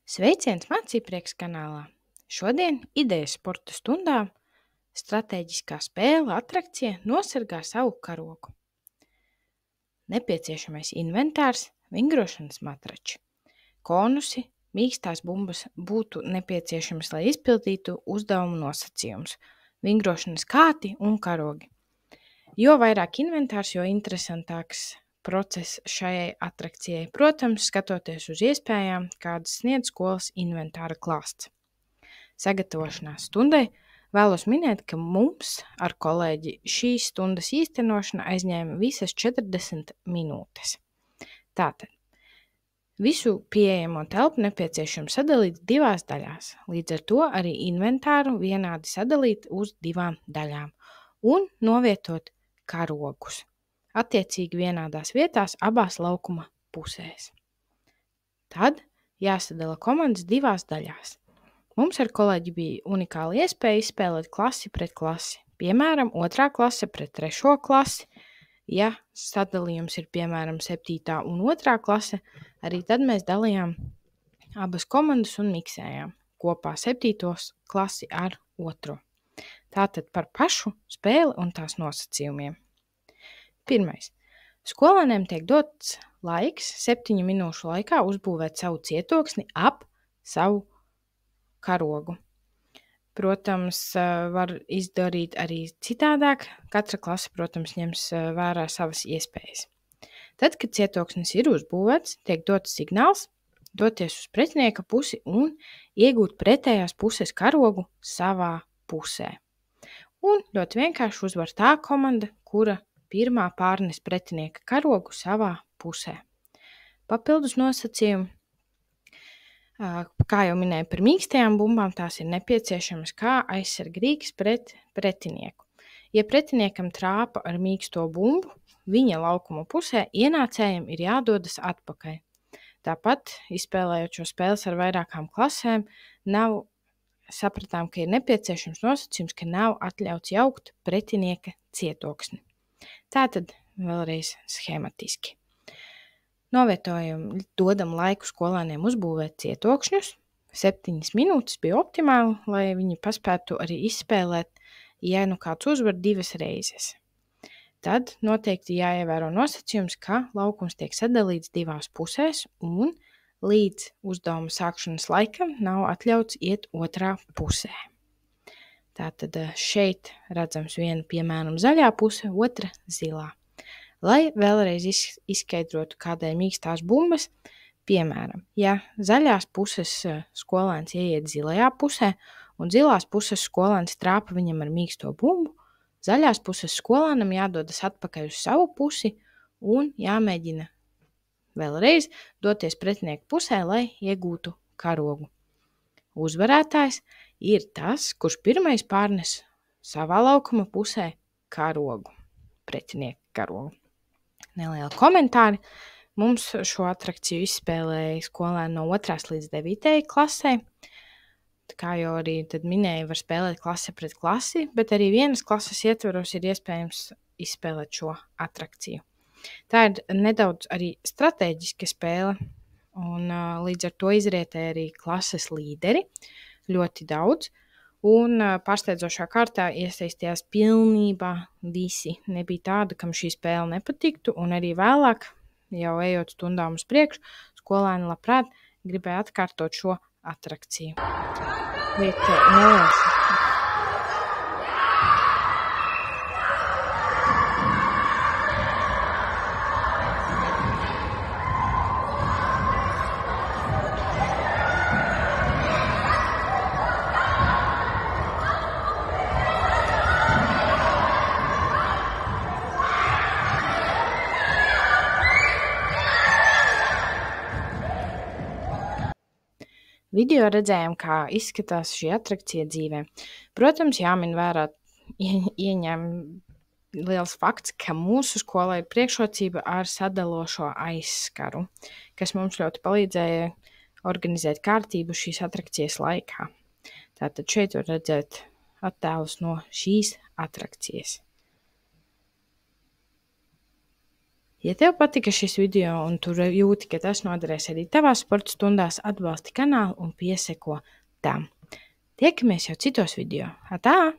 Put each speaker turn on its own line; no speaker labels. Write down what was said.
Sveiciens Mācībprieks kanālā! Šodien idejas sporta stundā stratēģiskā spēle atrakcija Nosargā savu karogu. Nepieciešamais inventārs – vingrošanas matrači. Konusi, mīkstās bumbas būtu nepieciešamas, lai izpildītu uzdevumu nosacījumus, vingrošanas kāti un karogi. Jo vairāk inventārs, jo interesantāks process šajai atrakcijai, protams, skatoties uz iespējām, kādas sniedz skolas inventāra klāsts. Sagatavošanās stundai vēlos minēt, ka mums ar kolēģi šīs stundas īstenošana aizņēma visas 40 minūtes. Tātad, visu pieejamo telpu nepieciešams sadalīt divās daļās, līdz ar to arī inventāru vienādi sadalīt uz divām daļām un novietot karogus, attiecīgi vienādās vietās abās laukuma pusēs. Tad jāsadala komandas divās daļās. Mums ar kolēģi bija unikāla iespēja izspēlēt klasi pret klasi, piemēram, 2. klase pret 3. klasi. Ja sadalījums ir piemēram 7. un 2. klase, arī tad mēs dalījām abas komandas un miksējām kopā 7. klasi ar 2. Tātad par pašu spēli un tās nosacījumiem. Pirmais. Skolēniem tiek dots laiks 7 minūšu laikā uzbūvēt savu cietoksni ap savu karogu. Protams, var izdarīt arī citādāk. Katra klase, protams, ņems vērā savas iespējas. Tad, kad cietoksnis ir uzbūvēts, tiek dots signāls doties uz pretinieka pusi un iegūt pretējās puses karogu savā pusē. Un ļoti vienkārši uzvar tā komanda, kura pirmā pārnes pretinieka karogu savā pusē. Papildus nosacījumi. Kā jau minēju par mīkstajām bumbām, tās ir nepieciešamas kā aizsargrīgs pret pretinieku. Ja pretiniekam trāpa ar mīksto bumbu, viņa laukuma pusē ienācējiem ir jādodas atpakaļ. Tāpat, izspēlējot šo spēles ar vairākām klasēm, sapratām, ka ir nepieciešams nosacījums, ka nav atļauts jaukt pretinieka cietoksni. Tātad vēlreiz schematiski. Novietojam, dodam laiku skolēniem uzbūvēt cietokšņus. 7 minūtes bija optimāli, lai viņi paspētu arī izspēlēt, ja nu kāds uzvar 2 reizes. Tad noteikti jāievēro nosacījums, ka laukums tiek sadalīts 2 pusēs un līdz uzdevuma sākšanas laikam nav atļauts iet otrā pusē. Tātad šeit redzams viena piemēram zaļā puse, otra zilā. Lai vēlreiz izskaidrotu, kādēļ mīkstās bumbas, piemēram, ja zaļās puses skolēns ieiet zilajā pusē un zilās puses skolēns trāpa viņam ar mīksto bumbu, zaļās puses skolēnam jādodas atpakaļ uz savu pusi un jāmēģina vēlreiz doties pretinieku pusē, lai iegūtu karogu. Uzvarētājs ir tas, kurš pirmais pārnes savā laukuma pusē karogu, pretinieku karogu. Nelieli komentāri. Mums šo atrakciju izspēlēja skolēni no 2. līdz 9. klasē. Kā jau arī tad minēju, var spēlēt klase pret klasi, bet arī vienas klases ietveros ir iespējams izspēlēt šo atrakciju. Tā ir nedaudz arī stratēģiska spēle, un līdz ar to izrietē arī klases līderi ļoti daudz. Un pārsteidzošā kārtā iesaistījās pilnībā visi. Nebija tāda, kam šī spēle nepatiktu, un arī vēlāk, jau ejot stundām uz priekšu, skolēni labprāt gribēja atkārtot šo atrakciju. Video redzējām, kā izskatās šī atrakcija dzīvē. Protams, jāmin vērā ieņem liels fakts, ka mūsu skolā ir priekšrocība ar sadalošo aizskaru, kas mums ļoti palīdzēja organizēt kārtību šīs atrakcijas laikā. Tātad šeit var redzēt attēlus no šīs atrakcijas. Ja tev patika šis video un tu jūti, ka tas noderēs arī tavās sporta stundās, atbalsti kanālu un pieseko tam. Tiekamies jau citos video. Atā!